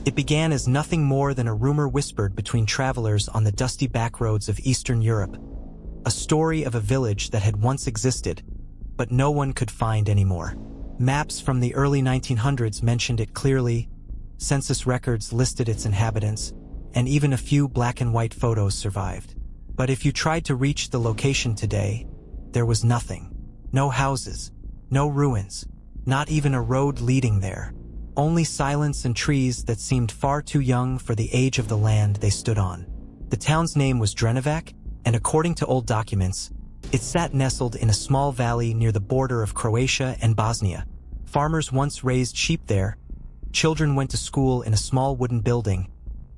It began as nothing more than a rumor whispered between travelers on the dusty backroads of Eastern Europe. A story of a village that had once existed, but no one could find anymore. Maps from the early 1900s mentioned it clearly, census records listed its inhabitants, and even a few black and white photos survived. But if you tried to reach the location today, there was nothing. No houses, no ruins, not even a road leading there. Only silence and trees that seemed far too young for the age of the land they stood on. The town's name was Drenovac, and according to old documents, it sat nestled in a small valley near the border of Croatia and Bosnia. Farmers once raised sheep there, children went to school in a small wooden building,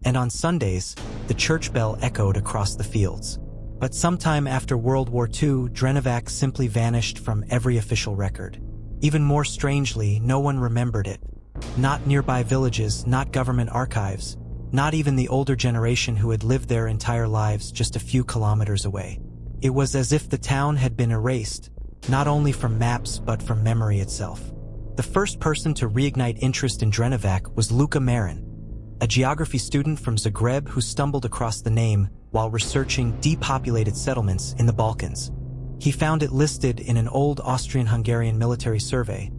and on Sundays, the church bell echoed across the fields. But sometime after World War II, Drenovac simply vanished from every official record. Even more strangely, no one remembered it. Not nearby villages, not government archives, not even the older generation who had lived their entire lives just a few kilometers away. It was as if the town had been erased, not only from maps but from memory itself. The first person to reignite interest in Drenovac was Luka Marin, a geography student from Zagreb who stumbled across the name while researching depopulated settlements in the Balkans. He found it listed in an old Austrian-Hungarian military survey,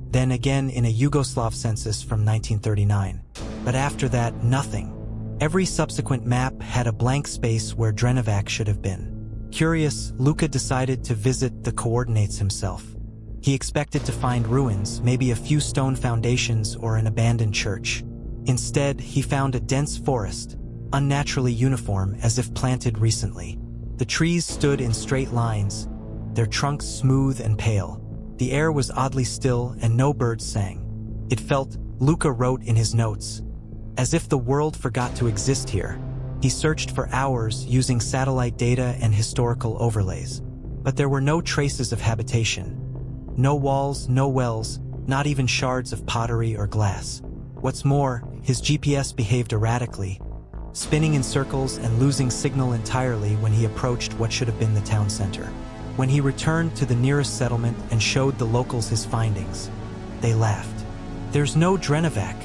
then again in a Yugoslav census from 1939. But after that, nothing. Every subsequent map had a blank space where Drenovac should have been. Curious, Luka decided to visit the coordinates himself. He expected to find ruins, maybe a few stone foundations or an abandoned church. Instead, he found a dense forest, unnaturally uniform as if planted recently. The trees stood in straight lines, their trunks smooth and pale. The air was oddly still and no birds sang. It felt, Luka wrote in his notes, as if the world forgot to exist here. He searched for hours using satellite data and historical overlays. But there were no traces of habitation. No walls, no wells, not even shards of pottery or glass. What's more, his GPS behaved erratically, spinning in circles and losing signal entirely when he approached what should have been the town center. When he returned to the nearest settlement and showed the locals his findings, they laughed. "There's no Drenovac,"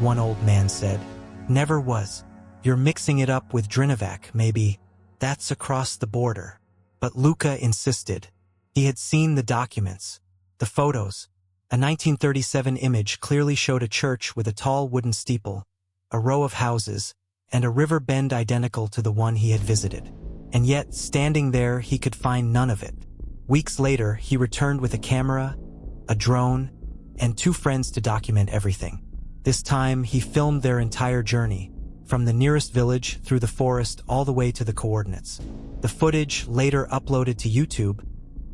one old man said. "Never was. You're mixing it up with Drenovac, maybe. That's across the border." But Luka insisted. He had seen the documents, the photos. A 1937 image clearly showed a church with a tall wooden steeple, a row of houses, and a river bend identical to the one he had visited. And yet, standing there, he could find none of it. Weeks later, he returned with a camera, a drone, and 2 friends to document everything. This time, he filmed their entire journey, from the nearest village through the forest all the way to the coordinates. The footage, later uploaded to YouTube,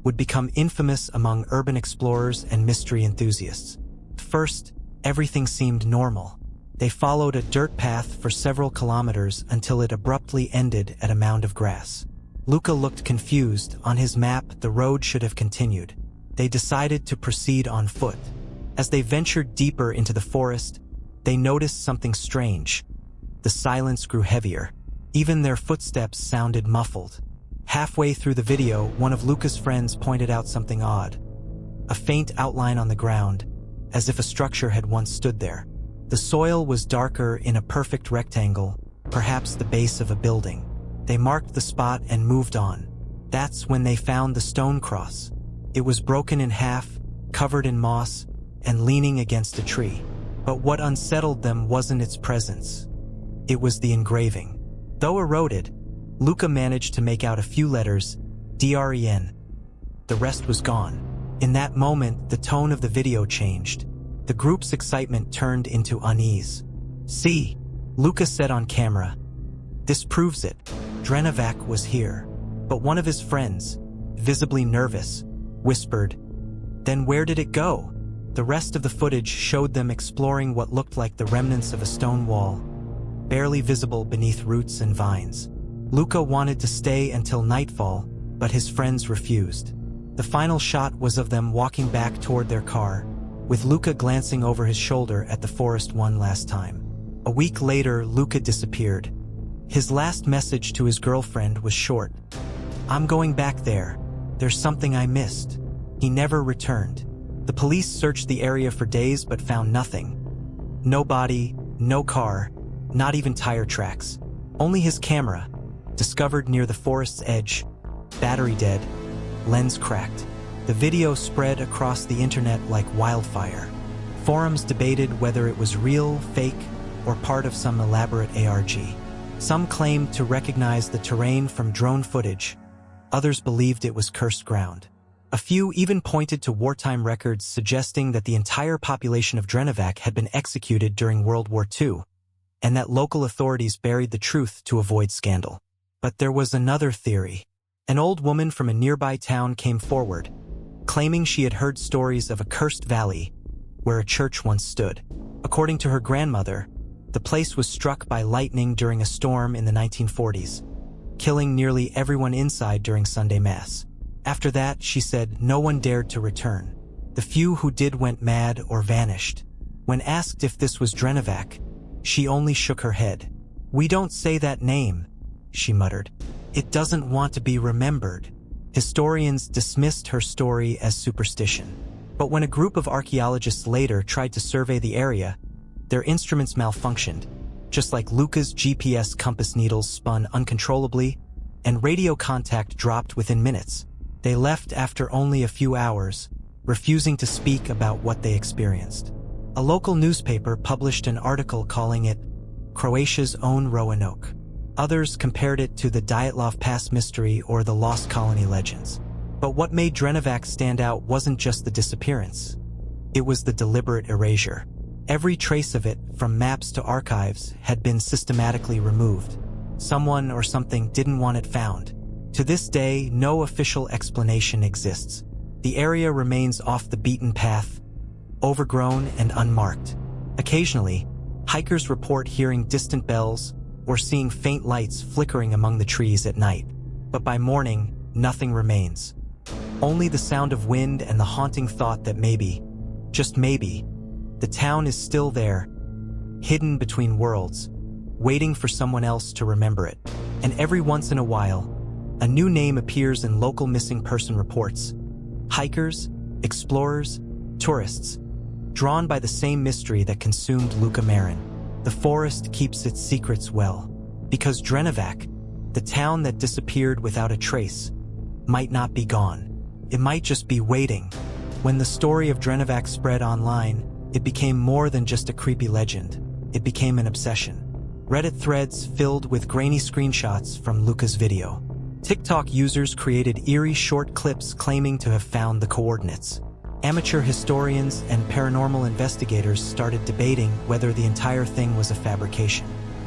would become infamous among urban explorers and mystery enthusiasts. First, everything seemed normal. They followed a dirt path for several kilometers until it abruptly ended at a mound of grass. Luka looked confused. On his map, the road should have continued. They decided to proceed on foot. As they ventured deeper into the forest, they noticed something strange. The silence grew heavier. Even their footsteps sounded muffled. Halfway through the video, one of Luka's friends pointed out something odd. A faint outline on the ground, as if a structure had once stood there. The soil was darker in a perfect rectangle, perhaps the base of a building. They marked the spot and moved on. That's when they found the stone cross. It was broken in half, covered in moss, and leaning against a tree. But what unsettled them wasn't its presence. It was the engraving. Though eroded, Luka managed to make out a few letters, DREN. The rest was gone. In that moment, the tone of the video changed. The group's excitement turned into unease. "See," Luka said on camera. "This proves it. Drenovac was here." But one of his friends, visibly nervous, whispered, "Then where did it go?" The rest of the footage showed them exploring what looked like the remnants of a stone wall, barely visible beneath roots and vines. Luka wanted to stay until nightfall, but his friends refused. The final shot was of them walking back toward their car, with Luka glancing over his shoulder at the forest one last time. A week later, Luka disappeared. His last message to his girlfriend was short. "I'm going back there. There's something I missed." He never returned. The police searched the area for days but found nothing. No body, No car, not even tire tracks. Only his camera, discovered near the forest's edge, battery dead, lens cracked. The video spread across the internet like wildfire. Forums debated whether it was real, fake, or part of some elaborate ARG. Some claimed to recognize the terrain from drone footage. Others believed it was cursed ground. A few even pointed to wartime records suggesting that the entire population of Drenovac had been executed during World War II, and that local authorities buried the truth to avoid scandal. But there was another theory. An old woman from a nearby town came forward, claiming she had heard stories of a cursed valley where a church once stood. According to her grandmother, the place was struck by lightning during a storm in the 1940s, killing nearly everyone inside during Sunday Mass. After that, she said, no one dared to return. The few who did went mad or vanished. When asked if this was Drenovac, she only shook her head. "We don't say that name," she muttered. "It doesn't want to be remembered." Historians dismissed her story as superstition. But when a group of archaeologists later tried to survey the area, their instruments malfunctioned, just like Luca's GPS compass needles spun uncontrollably, and radio contact dropped within minutes. They left after only a few hours, refusing to speak about what they experienced. A local newspaper published an article calling it Croatia's own Roanoke. Others compared it to the Dyatlov Pass mystery or the Lost Colony legends. But what made Drenovac stand out wasn't just the disappearance. It was the deliberate erasure. Every trace of it, from maps to archives, had been systematically removed. Someone or something didn't want it found. To this day, no official explanation exists. The area remains off the beaten path, overgrown and unmarked. Occasionally, hikers report hearing distant bells or seeing faint lights flickering among the trees at night. But by morning, nothing remains. Only the sound of wind and the haunting thought that maybe, just maybe, the town is still there, hidden between worlds, waiting for someone else to remember it. And every once in a while, a new name appears in local missing person reports. Hikers, explorers, tourists, drawn by the same mystery that consumed Luca Marin. The forest keeps its secrets well, because Drenovac, the town that disappeared without a trace, might not be gone. It might just be waiting. When the story of Drenovac spread online, it became more than just a creepy legend. It became an obsession. Reddit threads filled with grainy screenshots from Luca's video. TikTok users created eerie short clips claiming to have found the coordinates. Amateur historians and paranormal investigators started debating whether the entire thing was a fabrication.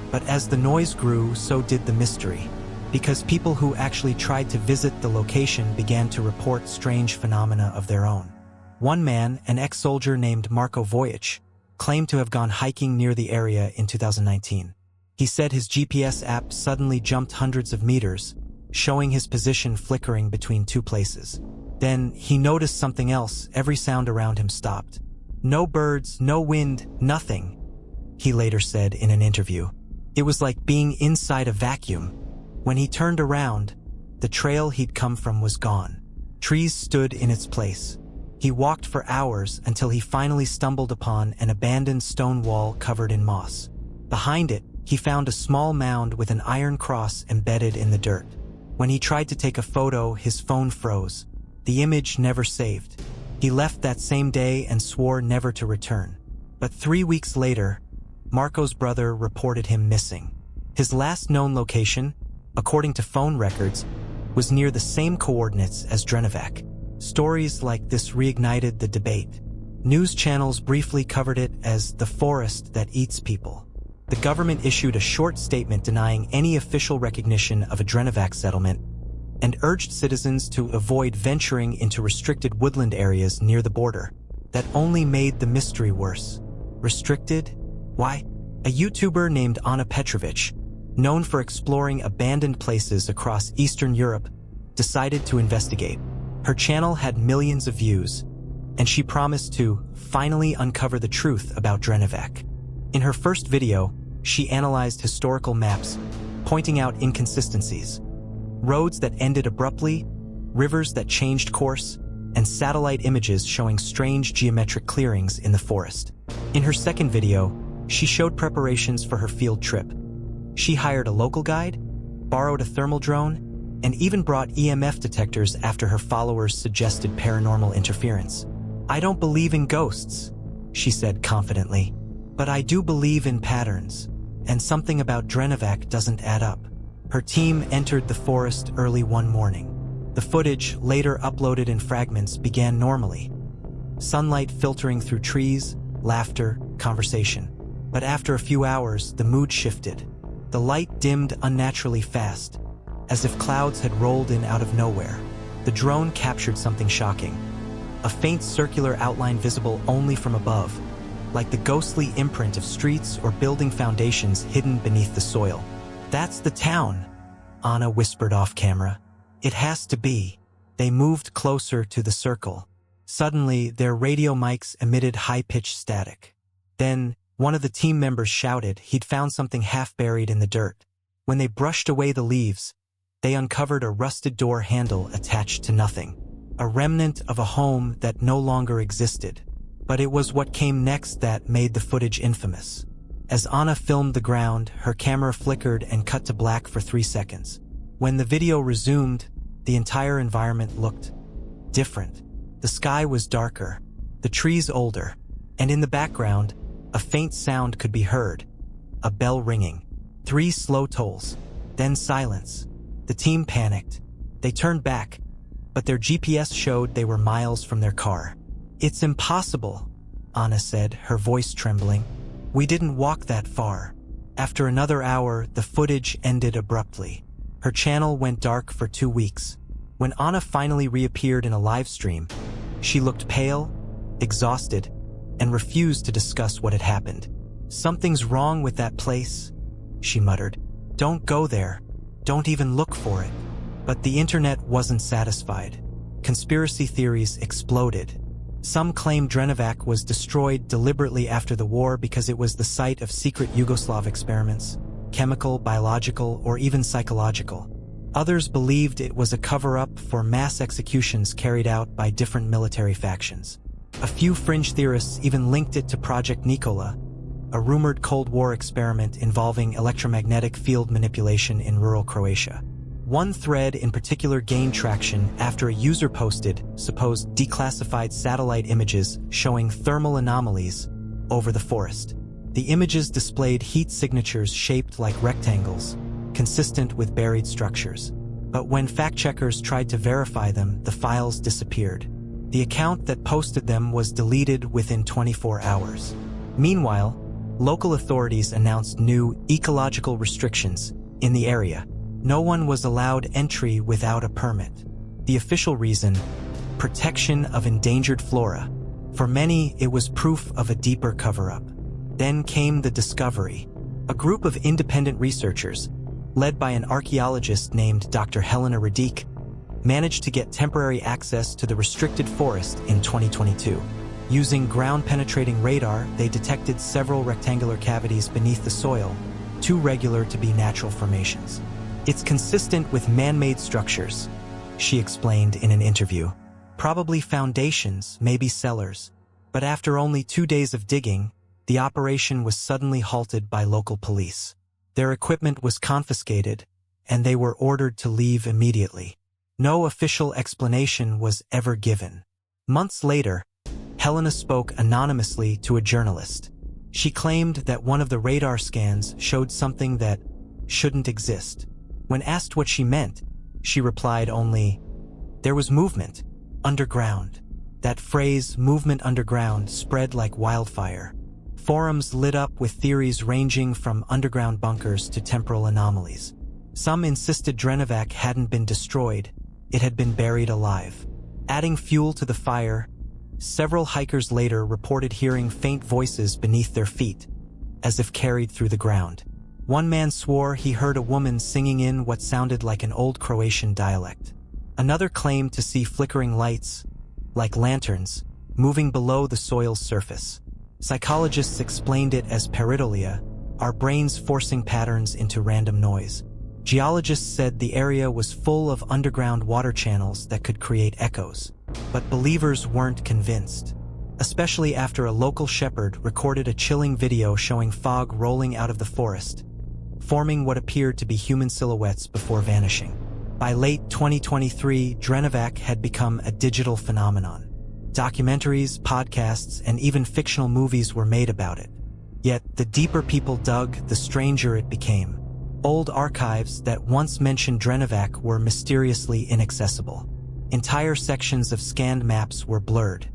But as the noise grew, so did the mystery, because people who actually tried to visit the location began to report strange phenomena of their own. One man, an ex-soldier named Marko Vojic, claimed to have gone hiking near the area in 2019. He said his GPS app suddenly jumped hundreds of meters, showing his position flickering between two places. Then he noticed something else. Every sound around him stopped. No birds, no wind, nothing, he later said in an interview. It was like being inside a vacuum. When he turned around, the trail he'd come from was gone. Trees stood in its place. He walked for hours until he finally stumbled upon an abandoned stone wall covered in moss. Behind it, he found a small mound with an iron cross embedded in the dirt. When he tried to take a photo, his phone froze. The image never saved. He left that same day and swore never to return. But 3 weeks later, Marko's brother reported him missing. His last known location, according to phone records, was near the same coordinates as Drenovac. Stories like this reignited the debate. News channels briefly covered it as the forest that eats people. The government issued a short statement denying any official recognition of a Drenovac settlement and urged citizens to avoid venturing into restricted woodland areas near the border. That only made the mystery worse. Restricted? Why? A YouTuber named Anna Petrovich, known for exploring abandoned places across Eastern Europe, decided to investigate. Her channel had millions of views, and she promised to finally uncover the truth about Drenovac. In her first video, she analyzed historical maps, pointing out inconsistencies. Roads that ended abruptly, rivers that changed course, and satellite images showing strange geometric clearings in the forest. In her second video, She showed preparations for her field trip. She hired a local guide, borrowed a thermal drone, and even brought EMF detectors after her followers suggested paranormal interference. "I don't believe in ghosts," she said confidently, "but I do believe in patterns, and something about Drenovac doesn't add up." Her team entered the forest early one morning. The footage, later uploaded in fragments, began normally. Sunlight filtering through trees, laughter, conversation. But after a few hours, the mood shifted. The light dimmed unnaturally fast, as if clouds had rolled in out of nowhere. The drone captured something shocking. A faint circular outline visible only from above, like the ghostly imprint of streets or building foundations hidden beneath the soil. "That's the town," Anna whispered off camera. "It has to be." They moved closer to the circle. Suddenly, their radio mics emitted high-pitched static. Then, one of the team members shouted he'd found something half-buried in the dirt. When they brushed away the leaves, they uncovered a rusted door handle attached to nothing, a remnant of a home that no longer existed. But it was what came next that made the footage infamous. As Anna filmed the ground, her camera flickered and cut to black for 3 seconds. When the video resumed, the entire environment looked different. The sky was darker, the trees older, and in the background, a faint sound could be heard, a bell ringing. 3 slow tolls, then silence. The team panicked. They turned back, but their GPS showed they were miles from their car. "It's impossible," Anna said, her voice trembling. "We didn't walk that far." After another hour, the footage ended abruptly. Her channel went dark for 2 weeks. When Anna finally reappeared in a live stream, she looked pale, exhausted, and refused to discuss what had happened. "Something's wrong with that place," she muttered. "Don't go there. Don't even look for it." But the internet wasn't satisfied. Conspiracy theories exploded. Some claimed Drenovac was destroyed deliberately after the war because it was the site of secret Yugoslav experiments, chemical, biological, or even psychological. Others believed it was a cover-up for mass executions carried out by different military factions. A few fringe theorists even linked it to Project Nikola, a rumored Cold War experiment involving electromagnetic field manipulation in rural Croatia. One thread in particular gained traction after a user posted supposed declassified satellite images showing thermal anomalies over the forest. The images displayed heat signatures shaped like rectangles, consistent with buried structures. But when fact-checkers tried to verify them, the files disappeared. The account that posted them was deleted within 24 hours. Meanwhile, local authorities announced new ecological restrictions in the area. No one was allowed entry without a permit. The official reason: protection of endangered flora. For many, it was proof of a deeper cover-up. Then came the discovery. A group of independent researchers, led by an archaeologist named Dr. Helena Radic, managed to get temporary access to the restricted forest in 2022. Using ground-penetrating radar, they detected several rectangular cavities beneath the soil, too regular to be natural formations. "It's consistent with man-made structures," she explained in an interview. "Probably foundations, maybe cellars." But after only 2 days of digging, the operation was suddenly halted by local police. Their equipment was confiscated, and they were ordered to leave immediately. No official explanation was ever given. Months later, Helena spoke anonymously to a journalist. She claimed that one of the radar scans showed something that shouldn't exist. When asked what she meant, she replied only, "There was movement, underground." That phrase, "movement underground," spread like wildfire. Forums lit up with theories ranging from underground bunkers to temporal anomalies. Some insisted Drenovac hadn't been destroyed, it had been buried alive. Adding fuel to the fire, several hikers later reported hearing faint voices beneath their feet, as if carried through the ground. One man swore he heard a woman singing in what sounded like an old Croatian dialect. Another claimed to see flickering lights, like lanterns, moving below the soil's surface. Psychologists explained it as pareidolia, our brains forcing patterns into random noise. Geologists said the area was full of underground water channels that could create echoes. But believers weren't convinced. especially after a local shepherd recorded a chilling video showing fog rolling out of the forest, forming what appeared to be human silhouettes before vanishing. By late 2023, Drenovac had become a digital phenomenon. Documentaries, podcasts, and even fictional movies were made about it. Yet, the deeper people dug, the stranger it became. Old archives that once mentioned Drenovac were mysteriously inaccessible. Entire sections of scanned maps were blurred.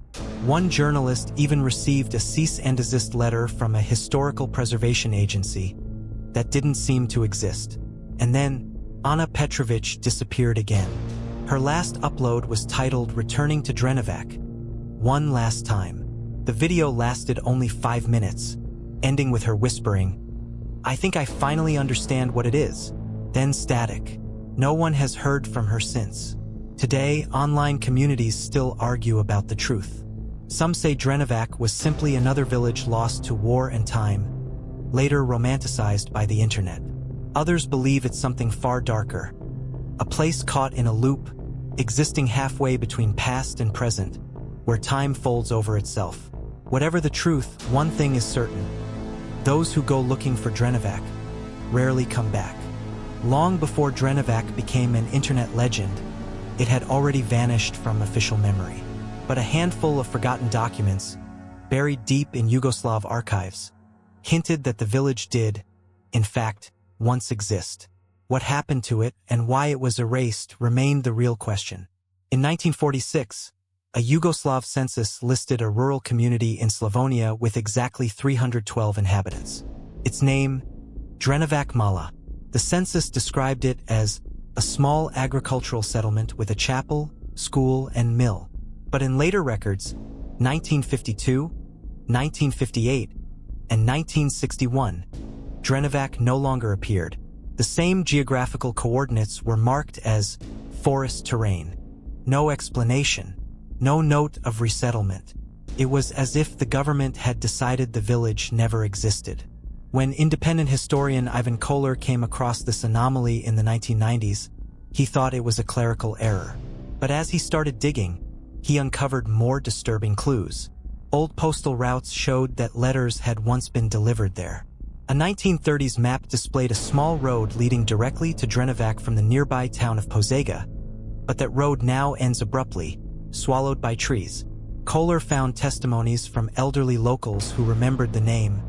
One journalist even received a cease and desist letter from a historical preservation agency that didn't seem to exist. And then, Anna Petrovich disappeared again. Her last upload was titled "Returning to Drenovac, One Last Time." The video lasted only 5 minutes, ending with her whispering, "I think I finally understand what it is." Then static. No one has heard from her since. Today, online communities still argue about the truth. Some say Drenovac was simply another village lost to war and time, later romanticized by the internet. Others believe it's something far darker, a place caught in a loop, existing halfway between past and present, where time folds over itself. Whatever the truth, one thing is certain. Those who go looking for Drenovac rarely come back. Long before Drenovac became an internet legend, it had already vanished from official memory. But a handful of forgotten documents, buried deep in Yugoslav archives, hinted that the village did, in fact, once exist. What happened to it and why it was erased remained the real question. In 1946, a Yugoslav census listed a rural community in Slavonia with exactly 312 inhabitants. Its name, Drenovac Mala. The census described it as a small agricultural settlement with a chapel, school, and mill. But in later records, 1952, 1958, and 1961, Drenovac no longer appeared. The same geographical coordinates were marked as forest terrain. No explanation, no note of resettlement. It was as if the government had decided the village never existed. When independent historian Ivan Kolar came across this anomaly in the 1990s, he thought it was a clerical error. But as he started digging, he uncovered more disturbing clues. Old postal routes showed that letters had once been delivered there. A 1930s map displayed a small road leading directly to Drenovac from the nearby town of Požega, but that road now ends abruptly, swallowed by trees. Kolar found testimonies from elderly locals who remembered the name,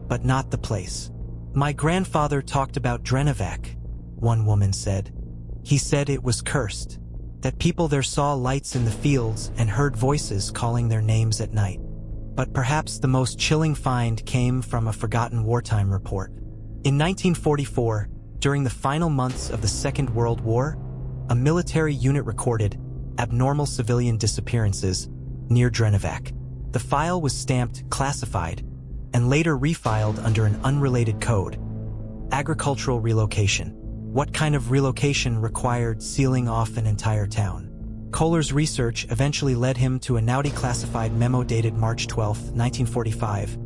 but not the place. "My grandfather talked about Drenovac," one woman said. "He said it was cursed, that people there saw lights in the fields and heard voices calling their names at night." But perhaps the most chilling find came from a forgotten wartime report. In 1944, during the final months of the Second World War, a military unit recorded abnormal civilian disappearances near Drenovac. The file was stamped classified and later refiled under an unrelated code: agricultural relocation. What kind of relocation required sealing off an entire town? Kolar's research eventually led him to a now declassified memo dated March 12, 1945,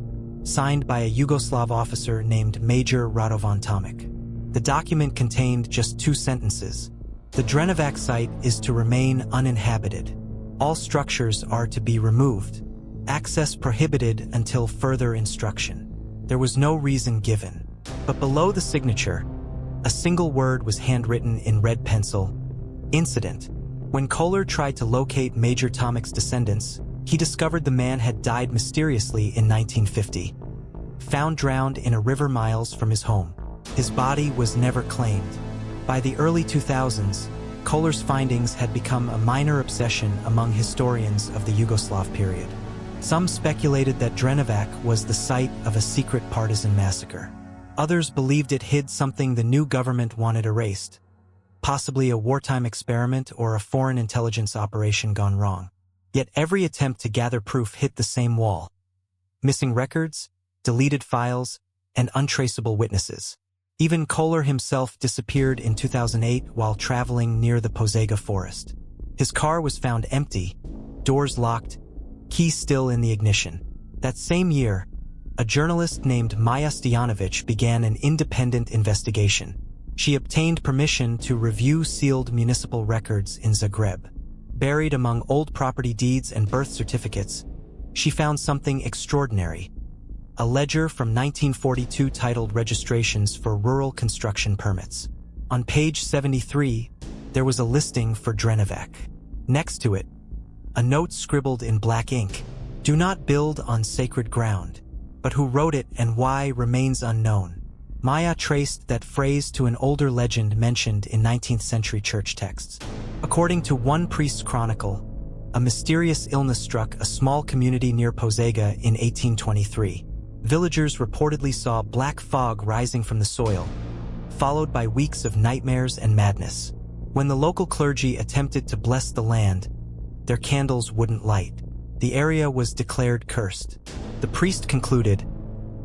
signed by a Yugoslav officer named Major Radovan Tomic. The document contained just 2 sentences. The Drenovac site is to remain uninhabited. All structures are to be removed. Access prohibited until further instruction. There was no reason given. But below the signature, a single word was handwritten in red pencil: incident. When Kolar tried to locate Major Tomic's descendants, he discovered the man had died mysteriously in 1950, found drowned in a river miles from his home. His body was never claimed. By the early 2000s, Kolar's findings had become a minor obsession among historians of the Yugoslav period. Some speculated that Drenovac was the site of a secret partisan massacre. Others believed it hid something the new government wanted erased, possibly a wartime experiment or a foreign intelligence operation gone wrong. Yet every attempt to gather proof hit the same wall: missing records, deleted files, and untraceable witnesses. Even Kolar himself disappeared in 2008 while traveling near the Požega forest. His car was found empty, doors locked, keys still in the ignition. That same year, a journalist named Maja Stojanovic began an independent investigation. She obtained permission to review sealed municipal records in Zagreb. Buried among old property deeds and birth certificates, she found something extraordinary. A ledger from 1942 titled Registrations for Rural Construction Permits. On page 73, there was a listing for Drenovac. Next to it, a note scribbled in black ink, "Do not build on sacred ground," but who wrote it and why remains unknown. Maya traced that phrase to an older legend mentioned in 19th century church texts. According to one priest's chronicle, a mysterious illness struck a small community near Požega in 1823. Villagers reportedly saw black fog rising from the soil, followed by weeks of nightmares and madness. When the local clergy attempted to bless the land, their candles wouldn't light. The area was declared cursed. The priest concluded,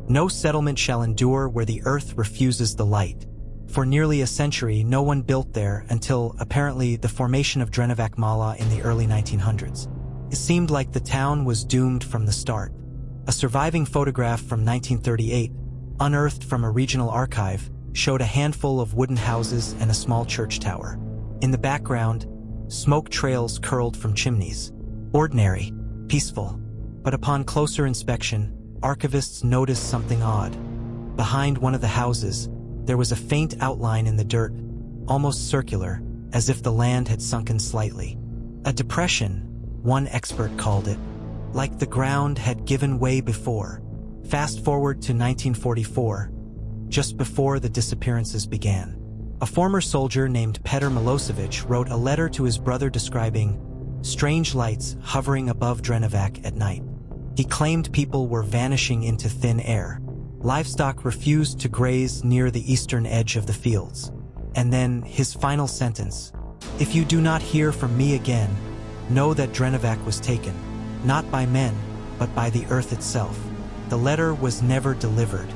"No settlement shall endure where the earth refuses the light." For nearly a century, no one built there until, apparently, the formation of Drenovac Mala in the early 1900s. It seemed like the town was doomed from the start. A surviving photograph from 1938, unearthed from a regional archive, showed a handful of wooden houses and a small church tower. In the background, smoke trails curled from chimneys. Ordinary, peaceful. But upon closer inspection, archivists noticed something odd. Behind one of the houses, there was a faint outline in the dirt, almost circular, as if the land had sunken slightly. A depression, one expert called it, like the ground had given way before. Fast forward to 1944, just before the disappearances began. A former soldier named Petr Milosevic wrote a letter to his brother describing strange lights hovering above Drenovac at night. He claimed people were vanishing into thin air. Livestock refused to graze near the eastern edge of the fields. And then his final sentence, "If you do not hear from me again, know that Drenovac was taken, not by men, but by the earth itself." The letter was never delivered.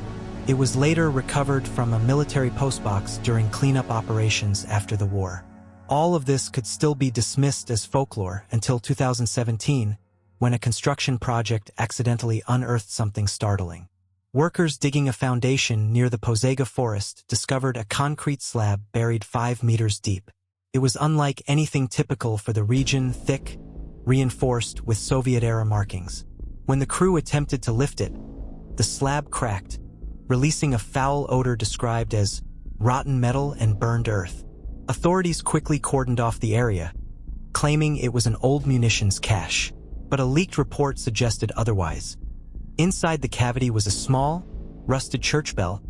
It was later recovered from a military postbox during cleanup operations after the war. All of this could still be dismissed as folklore until 2017, when a construction project accidentally unearthed something startling. Workers digging a foundation near the Požega forest discovered a concrete slab buried 5 meters deep. It was unlike anything typical for the region, thick, reinforced with Soviet-era markings. When the crew attempted to lift it, the slab cracked, releasing a foul odor described as rotten metal and burned earth. Authorities quickly cordoned off the area, claiming it was an old munitions cache, but a leaked report suggested otherwise. Inside the cavity was a small, rusted church bell,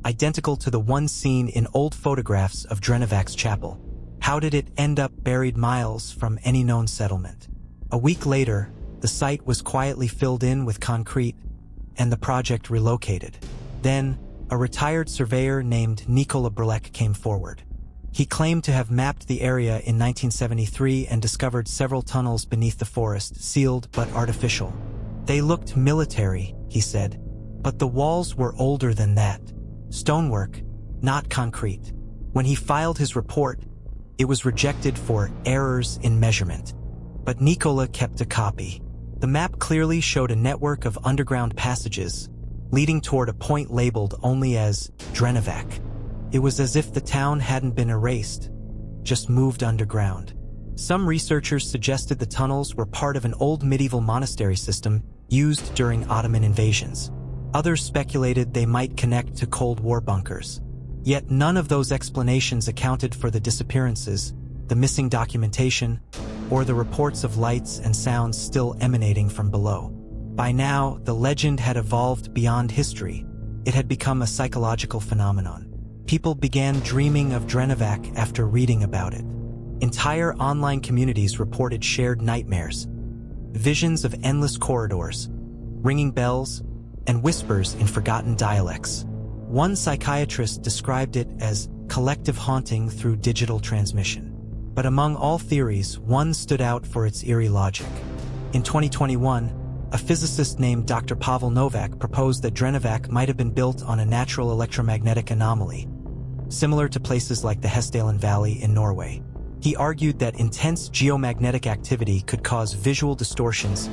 identical to the one seen in old photographs of Drenovac's chapel. How did it end up buried miles from any known settlement? A week later, the site was quietly filled in with concrete, and the project relocated. Then, a retired surveyor named Nikola Brlek came forward. He claimed to have mapped the area in 1973 and discovered several tunnels beneath the forest, sealed but artificial. They looked military, he said, but the walls were older than that. Stonework, not concrete. When he filed his report, it was rejected for errors in measurement. But Nikola kept a copy. The map clearly showed a network of underground passages, leading toward a point labeled only as Drenovac. It was as if the town hadn't been erased, just moved underground. Some researchers suggested the tunnels were part of an old medieval monastery system used during Ottoman invasions. Others speculated they might connect to Cold War bunkers. Yet none of those explanations accounted for the disappearances, the missing documentation, or the reports of lights and sounds still emanating from below. By now, the legend had evolved beyond history. It had become a psychological phenomenon. People began dreaming of Drenovac after reading about it. Entire online communities reported shared nightmares, visions of endless corridors, ringing bells, and whispers in forgotten dialects. One psychiatrist described it as collective haunting through digital transmission. But among all theories, one stood out for its eerie logic. In 2021, a physicist named Dr. Pavel Novak proposed that Drenovac might have been built on a natural electromagnetic anomaly, similar to places like the Hessdalen Valley in Norway. He argued that intense geomagnetic activity could cause visual distortions,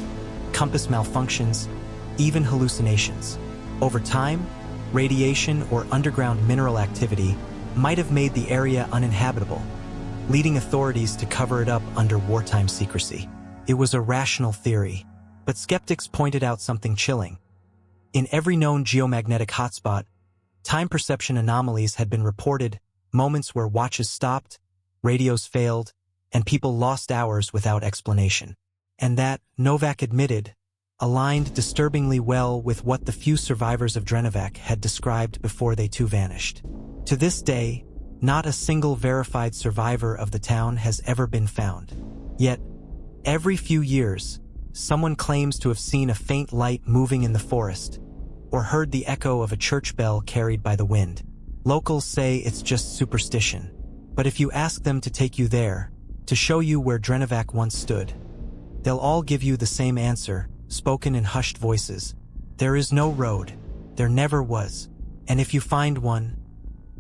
compass malfunctions, even hallucinations. Over time, radiation or underground mineral activity might have made the area uninhabitable, leading authorities to cover it up under wartime secrecy. It was a rational theory, But skeptics pointed out something chilling. In every known geomagnetic hotspot, time perception anomalies had been reported, moments where watches stopped, radios failed, and people lost hours without explanation. And that, Novak admitted, aligned disturbingly well with what the few survivors of Drenovac had described before they too vanished. To this day, not a single verified survivor of the town has ever been found. Yet, every few years, someone claims to have seen a faint light moving in the forest, or heard the echo of a church bell carried by the wind. Locals say it's just superstition, but if you ask them to take you there, to show you where Drenovac once stood, they'll all give you the same answer, spoken in hushed voices. There is no road. There never was. And if you find one,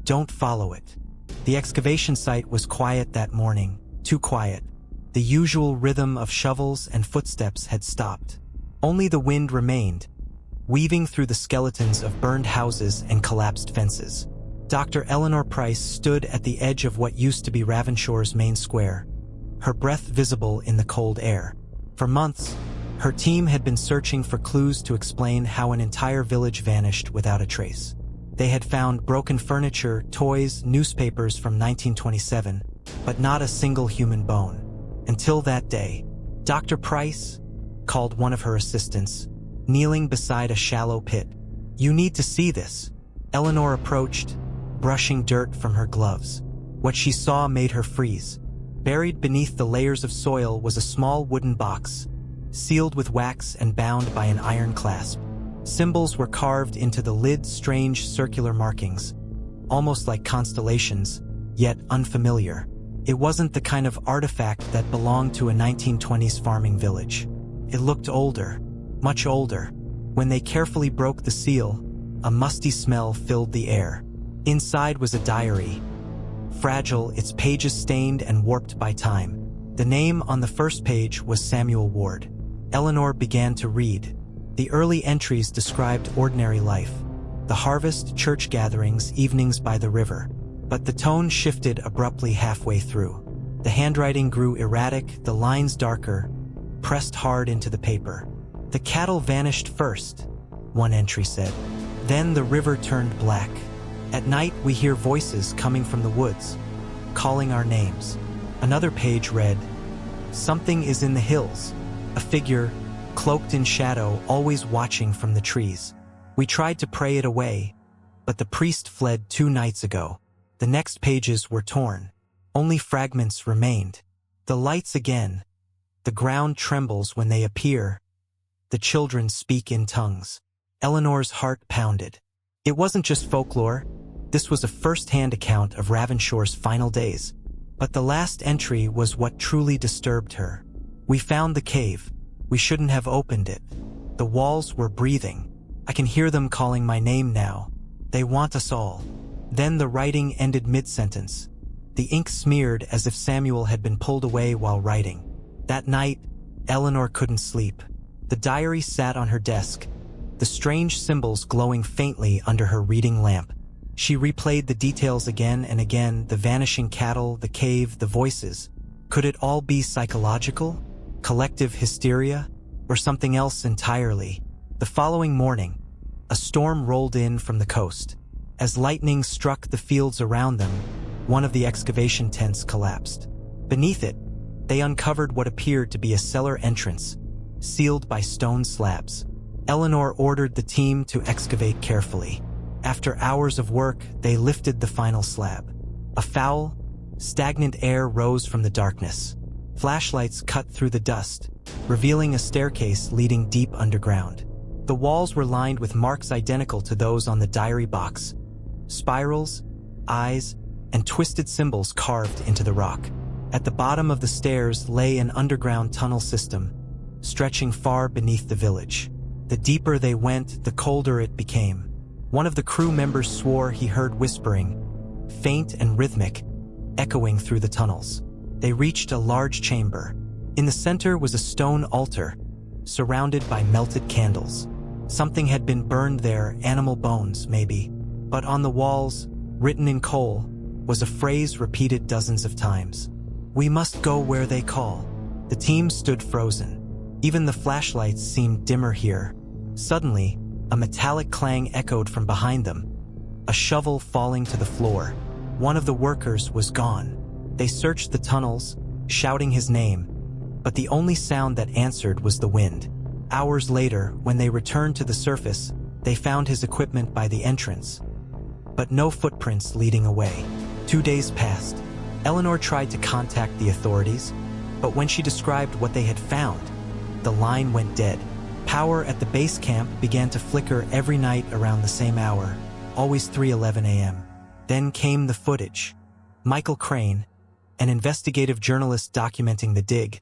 don't follow it. The excavation site was quiet that morning, too quiet. The usual rhythm of shovels and footsteps had stopped. Only the wind remained, weaving through the skeletons of burned houses and collapsed fences. Dr. Eleanor Price stood at the edge of what used to be Ravenshore's main square, her breath visible in the cold air. For months, her team had been searching for clues to explain how an entire village vanished without a trace. They had found broken furniture, toys, newspapers from 1927, but not a single human bone. Until that day, Dr. Price called one of her assistants, kneeling beside a shallow pit. "You need to see this." Eleanor approached, brushing dirt from her gloves. What she saw made her freeze. Buried beneath the layers of soil was a small wooden box, sealed with wax and bound by an iron clasp. Symbols were carved into the lid's strange circular markings, almost like constellations, yet unfamiliar. It wasn't the kind of artifact that belonged to a 1920s farming village. It looked older, much older. When they carefully broke the seal, a musty smell filled the air. Inside was a diary, fragile, its pages stained and warped by time. The name on the first page was Samuel Ward. Eleanor began to read. The early entries described ordinary life: the harvest, church gatherings, evenings by the river. But the tone shifted abruptly halfway through. The handwriting grew erratic, the lines darker, pressed hard into the paper. "The cattle vanished first," one entry said. "Then the river turned black. At night we hear voices coming from the woods, calling our names." Another page read, "Something is in the hills, a figure, cloaked in shadow, always watching from the trees. We tried to pray it away, but the priest fled 2 nights ago." The next pages were torn. Only fragments remained. "The lights again. The ground trembles when they appear. The children speak in tongues." Eleanor's heart pounded. It wasn't just folklore. This was a first-hand account of Ravenshore's final days. But the last entry was what truly disturbed her. "We found the cave. We shouldn't have opened it. The walls were breathing. I can hear them calling my name now. They want us all." Then the writing ended mid-sentence. The ink smeared as if Samuel had been pulled away while writing. That night, Eleanor couldn't sleep. The diary sat on her desk, the strange symbols glowing faintly under her reading lamp. She replayed the details again and again: the vanishing cattle, the cave, the voices. Could it all be psychological? Collective hysteria? Or something else entirely? The following morning, a storm rolled in from the coast. As lightning struck the fields around them, one of the excavation tents collapsed. Beneath it, they uncovered what appeared to be a cellar entrance, sealed by stone slabs. Eleanor ordered the team to excavate carefully. After hours of work, they lifted the final slab. A foul, stagnant air rose from the darkness. Flashlights cut through the dust, revealing a staircase leading deep underground. The walls were lined with marks identical to those on the diary box: spirals, eyes, and twisted symbols carved into the rock. At the bottom of the stairs lay an underground tunnel system, stretching far beneath the village. The deeper they went, the colder it became. One of the crew members swore he heard whispering, faint and rhythmic, echoing through the tunnels. They reached a large chamber. In the center was a stone altar, surrounded by melted candles. Something had been burned there, animal bones, maybe. But on the walls, written in coal, was a phrase repeated dozens of times. "We must go where they call." The team stood frozen. Even the flashlights seemed dimmer here. Suddenly, a metallic clang echoed from behind them, a shovel falling to the floor. One of the workers was gone. They searched the tunnels, shouting his name, but the only sound that answered was the wind. Hours later, when they returned to the surface, they found his equipment by the entrance, but no footprints leading away. 2 days passed. Eleanor tried to contact the authorities, but when she described what they had found, the line went dead. Power at the base camp began to flicker every night around the same hour, always 3:11 a.m. Then came the footage. Michael Crane, an investigative journalist documenting the dig,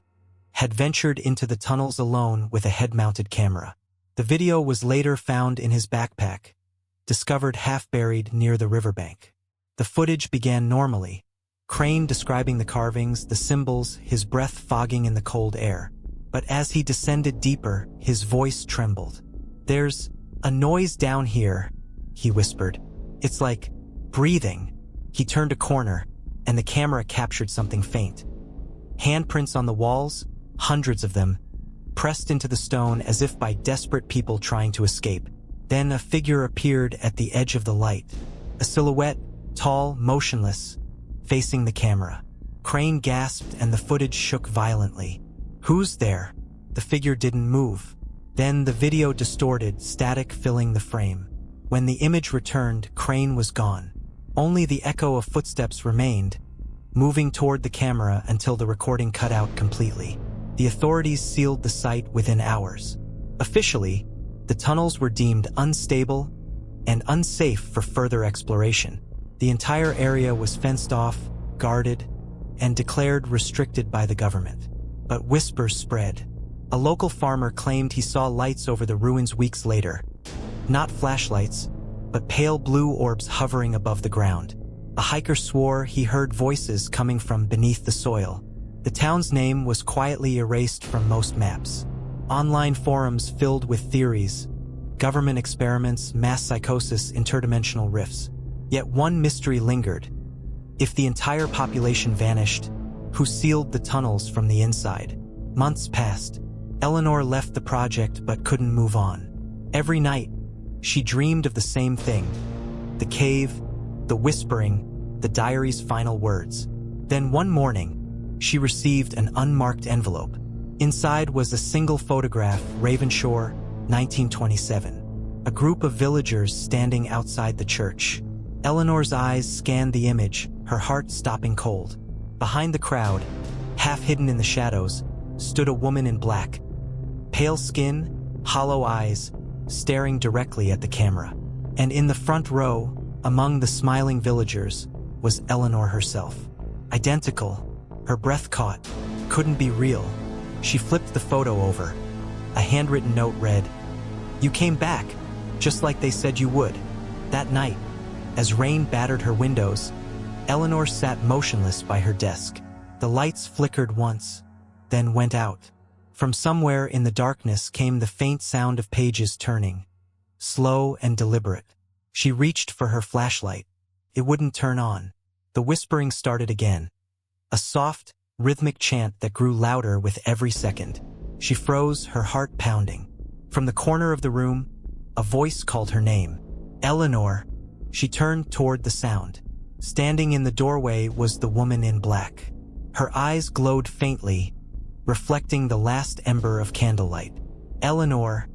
had ventured into the tunnels alone with a head-mounted camera. The video was later found in his backpack, discovered half-buried near the riverbank. The footage began normally, Crane describing the carvings, the symbols, his breath fogging in the cold air. But as he descended deeper, his voice trembled. "There's a noise down here," he whispered. "It's like breathing." He turned a corner, and the camera captured something faint. Handprints on the walls, hundreds of them, pressed into the stone as if by desperate people trying to escape. Then a figure appeared at the edge of the light, a silhouette, tall, motionless, facing the camera. Crane gasped and the footage shook violently. "Who's there?" The figure didn't move. Then the video distorted, static filling the frame. When the image returned, Crane was gone. Only the echo of footsteps remained, moving toward the camera until the recording cut out completely. The authorities sealed the site within hours. Officially, the tunnels were deemed unstable and unsafe for further exploration. The entire area was fenced off, guarded, and declared restricted by the government. But whispers spread. A local farmer claimed he saw lights over the ruins weeks later. Not flashlights, but pale blue orbs hovering above the ground. A hiker swore he heard voices coming from beneath the soil. The town's name was quietly erased from most maps. Online forums filled with theories, government experiments, mass psychosis, interdimensional rifts. Yet one mystery lingered. If the entire population vanished, who sealed the tunnels from the inside? Months passed. Eleanor left the project but couldn't move on. Every night, she dreamed of the same thing. The cave, the whispering, the diary's final words. Then one morning, she received an unmarked envelope. Inside was a single photograph, Ravenshore, 1927. A group of villagers standing outside the church. Eleanor's eyes scanned the image, her heart stopping cold. Behind the crowd, half hidden in the shadows, stood a woman in black. Pale skin, hollow eyes, staring directly at the camera. And in the front row, among the smiling villagers, was Eleanor herself. Identical. Her breath caught. Couldn't be real. She flipped the photo over. A handwritten note read, "You came back, just like they said you would." That night, as rain battered her windows, Eleanor sat motionless by her desk. The lights flickered once, then went out. From somewhere in the darkness came the faint sound of pages turning, slow and deliberate. She reached for her flashlight. It wouldn't turn on. The whispering started again. A soft, rhythmic chant that grew louder with every second. She froze, her heart pounding. From the corner of the room, a voice called her name. "Eleanor." She turned toward the sound. Standing in the doorway was the woman in black. Her eyes glowed faintly, reflecting the last ember of candlelight. "Eleanor,"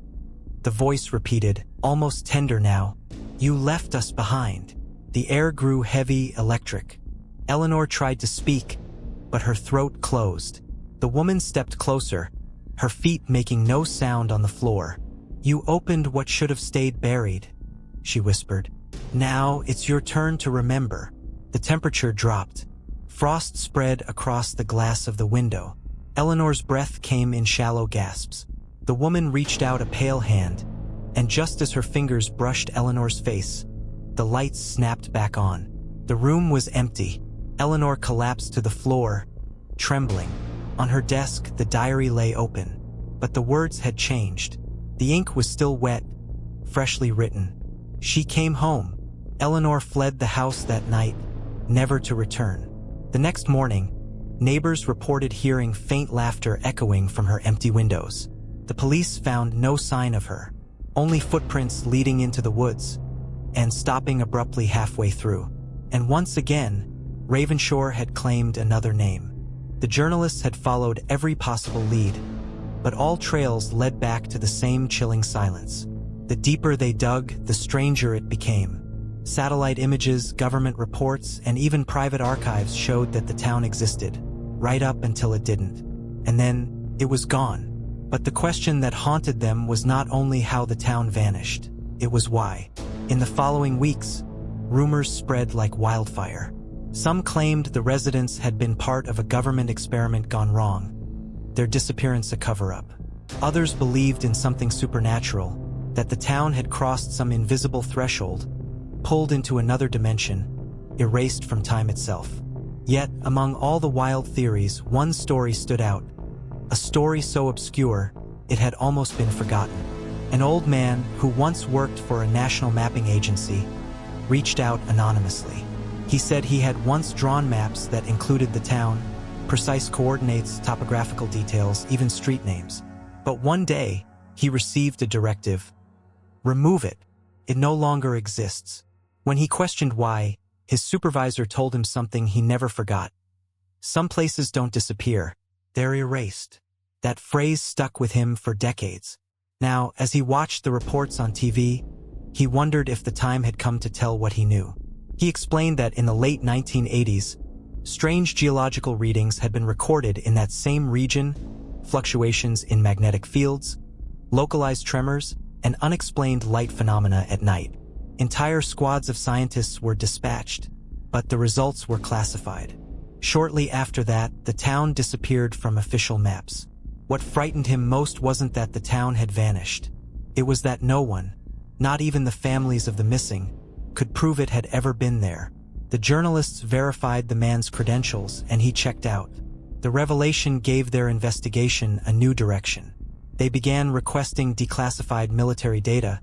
the voice repeated, almost tender now. "You left us behind." The air grew heavy, electric. Eleanor tried to speak, but her throat closed. The woman stepped closer, her feet making no sound on the floor. "You opened what should have stayed buried," she whispered. "Now it's your turn to remember." The temperature dropped. Frost spread across the glass of the window. Eleanor's breath came in shallow gasps. The woman reached out a pale hand, and just as her fingers brushed Eleanor's face, the lights snapped back on. The room was empty. Eleanor collapsed to the floor, trembling. On her desk, the diary lay open, but the words had changed. The ink was still wet, freshly written. She came home. Eleanor fled the house that night, never to return. The next morning, neighbors reported hearing faint laughter echoing from her empty windows. The police found no sign of her, only footprints leading into the woods, and stopping abruptly halfway through. And once again, Ravenshaw had claimed another name. The journalists had followed every possible lead, but all trails led back to the same chilling silence. The deeper they dug, the stranger it became. Satellite images, government reports, and even private archives showed that the town existed, right up until it didn't. And then, it was gone. But the question that haunted them was not only how the town vanished, it was why. In the following weeks, rumors spread like wildfire. Some claimed the residents had been part of a government experiment gone wrong, their disappearance a cover-up. Others believed in something supernatural, that the town had crossed some invisible threshold, pulled into another dimension, erased from time itself. Yet, among all the wild theories, one story stood out. A story so obscure, it had almost been forgotten. An old man who once worked for a national mapping agency reached out anonymously. He said he had once drawn maps that included the town, precise coordinates, topographical details, even street names. But one day, he received a directive. Remove it. It no longer exists. When he questioned why, his supervisor told him something he never forgot. Some places don't disappear. They're erased. That phrase stuck with him for decades. Now, as he watched the reports on TV, he wondered if the time had come to tell what he knew. He explained that in the late 1980s, strange geological readings had been recorded in that same region, fluctuations in magnetic fields, localized tremors, and unexplained light phenomena at night. Entire squads of scientists were dispatched, but the results were classified. Shortly after that, the town disappeared from official maps. What frightened him most wasn't that the town had vanished. It was that no one, not even the families of the missing, could prove it had ever been there. The journalists verified the man's credentials, and he checked out. The revelation gave their investigation a new direction. They began requesting declassified military data,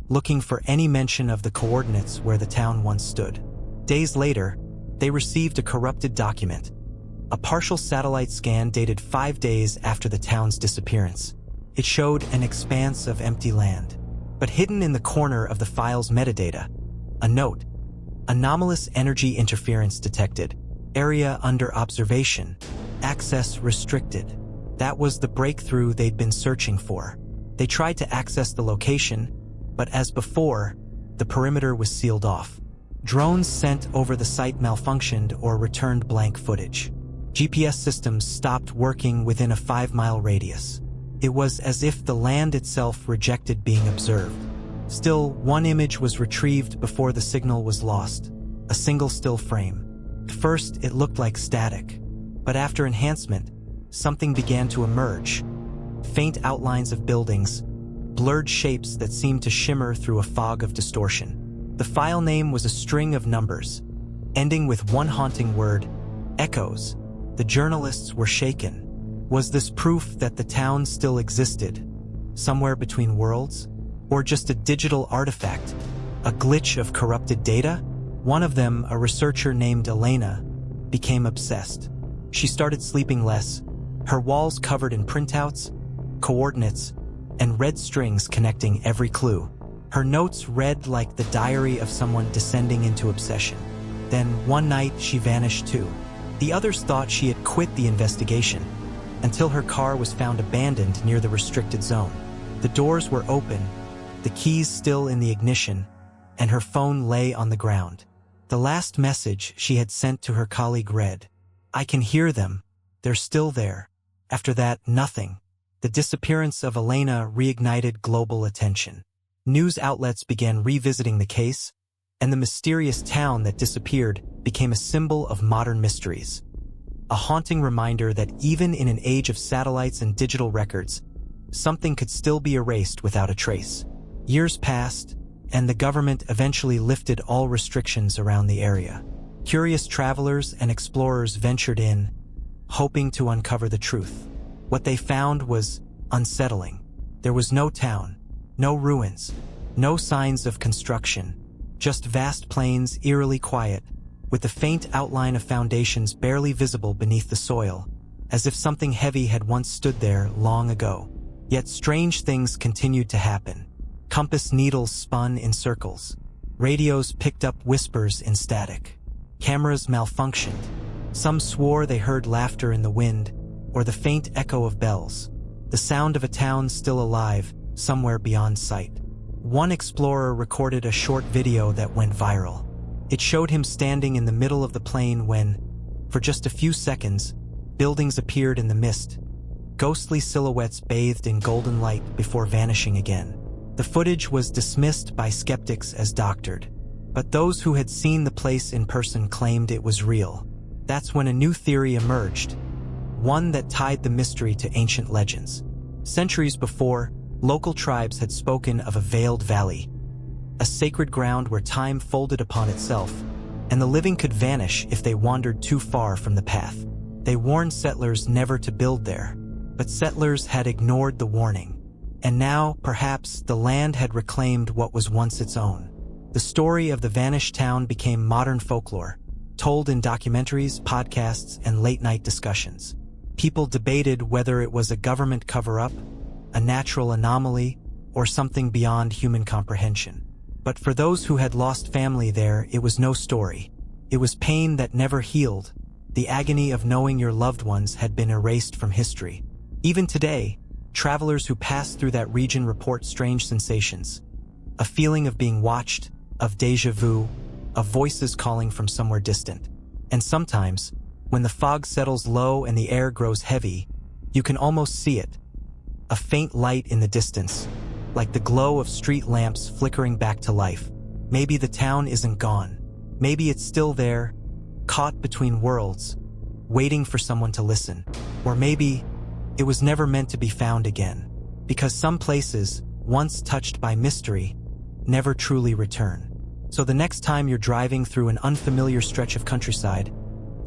looking for any mention of the coordinates where the town once stood. Days later, they received a corrupted document, a partial satellite scan dated 5 days after the town's disappearance. It showed an expanse of empty land. But hidden in the corner of the file's metadata, a note: anomalous energy interference detected, area under observation, access restricted. That was the breakthrough they'd been searching for. They tried to access the location, but as before, the perimeter was sealed off. Drones sent over the site malfunctioned or returned blank footage. GPS systems stopped working within a 5-mile radius. It was as if the land itself rejected being observed. Still, one image was retrieved before the signal was lost, a single still frame. At first, it looked like static, but after enhancement, something began to emerge. Faint outlines of buildings, blurred shapes that seemed to shimmer through a fog of distortion. The file name was a string of numbers, ending with one haunting word: echoes. The journalists were shaken. Was this proof that the town still existed, somewhere between worlds? Or just a digital artifact, a glitch of corrupted data? One of them, a researcher named Elena, became obsessed. She started sleeping less, her walls covered in printouts, coordinates, and red strings connecting every clue. Her notes read like the diary of someone descending into obsession. Then, one night, she vanished too. The others thought she had quit the investigation, until her car was found abandoned near the restricted zone. The doors were open, the keys still in the ignition, and her phone lay on the ground. The last message she had sent to her colleague read, "I can hear them. They're still there." After that, nothing. The disappearance of Elena reignited global attention. News outlets began revisiting the case, and the mysterious town that disappeared became a symbol of modern mysteries. A haunting reminder that even in an age of satellites and digital records, something could still be erased without a trace. Years passed, and the government eventually lifted all restrictions around the area. Curious travelers and explorers ventured in, hoping to uncover the truth. What they found was unsettling. There was no town, no ruins, no signs of construction, just vast plains eerily quiet, with the faint outline of foundations barely visible beneath the soil, as if something heavy had once stood there long ago. Yet strange things continued to happen. Compass needles spun in circles. Radios picked up whispers in static. Cameras malfunctioned. Some swore they heard laughter in the wind, or the faint echo of bells. The sound of a town still alive, somewhere beyond sight. One explorer recorded a short video that went viral. It showed him standing in the middle of the plain when, for just a few seconds, buildings appeared in the mist. Ghostly silhouettes bathed in golden light before vanishing again. The footage was dismissed by skeptics as doctored, but those who had seen the place in person claimed it was real. That's when a new theory emerged, one that tied the mystery to ancient legends. Centuries before, local tribes had spoken of a veiled valley, a sacred ground where time folded upon itself, and the living could vanish if they wandered too far from the path. They warned settlers never to build there, but settlers had ignored the warning. And now, perhaps, the land had reclaimed what was once its own. The story of the vanished town became modern folklore, told in documentaries, podcasts, and late-night discussions. People debated whether it was a government cover-up, a natural anomaly, or something beyond human comprehension. But for those who had lost family there, it was no story. It was pain that never healed. The agony of knowing your loved ones had been erased from history. Even today, travelers who pass through that region report strange sensations. A feeling of being watched, of déjà vu, of voices calling from somewhere distant. And sometimes, when the fog settles low and the air grows heavy, you can almost see it. A faint light in the distance, like the glow of street lamps flickering back to life. Maybe the town isn't gone. Maybe it's still there, caught between worlds, waiting for someone to listen. Or maybe it was never meant to be found again, because some places, once touched by mystery, never truly return. So the next time you're driving through an unfamiliar stretch of countryside,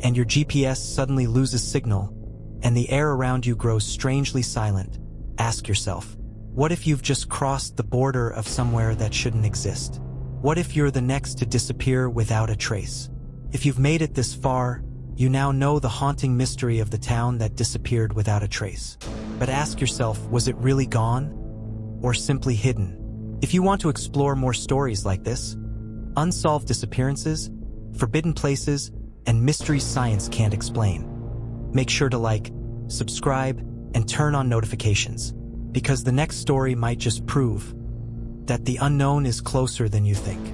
and your GPS suddenly loses signal, and the air around you grows strangely silent, ask yourself, what if you've just crossed the border of somewhere that shouldn't exist? What if you're the next to disappear without a trace? If you've made it this far, you now know the haunting mystery of the town that disappeared without a trace. But ask yourself, was it really gone? Or simply hidden? If you want to explore more stories like this, unsolved disappearances, forbidden places, and mysteries science can't explain, make sure to like, subscribe, and turn on notifications, because the next story might just prove that the unknown is closer than you think.